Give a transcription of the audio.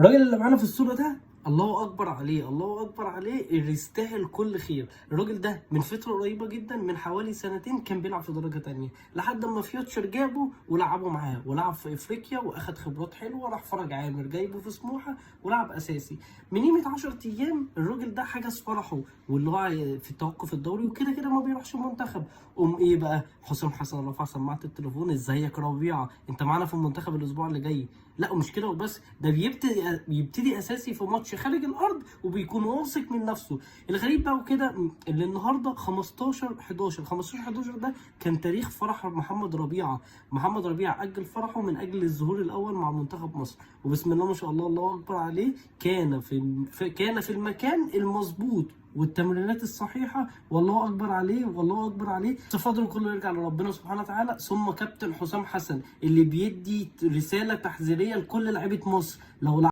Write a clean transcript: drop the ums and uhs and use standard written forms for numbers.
الراجل اللي معانا في الصورة ده الله اكبر عليه، الله اكبر عليه، اللي يستاهل كل خير. الراجل ده من فترة قريبة جدا، من حوالي سنتين كان بيلعب في درجة تانية، لحد ما فيوتشر جابه ولعبه معاه ولعب في افريقيا واخد خبرات حلوة. راح فرج عامر جايبه في سموحة ولعب اساسي. من قيمة 10 ايام الراجل ده حجز فرحه، واللي هو في التوقف الدوري وكده كده ما بيروحش المنتخب. ايه بقى، حسام حسن رفع سماعة التليفون: ازيك ربيعة، انت معانا في المنتخب الاسبوع اللي جاي. لا مش كده وبس، ده بيبتدي اساسي في ماتش خارج الارض وبيكون واثق من نفسه. الغريب بقى وكده اللي النهارده 15/11 ده كان تاريخ فرح محمد ربيعه. محمد ربيعه اجل فرحه من اجل الظهور الاول مع منتخب مصر، وبسم الله ما شاء الله، الله اكبر عليه، كان في المكان المظبوط والتمرينات الصحيحه، والله اكبر عليه، والله اكبر عليه. الفضل كله يرجع لربنا سبحانه وتعالى، ثم كابتن حسام حسن اللي بيدي رساله تحذيريه لكل لعيبه مصر: لو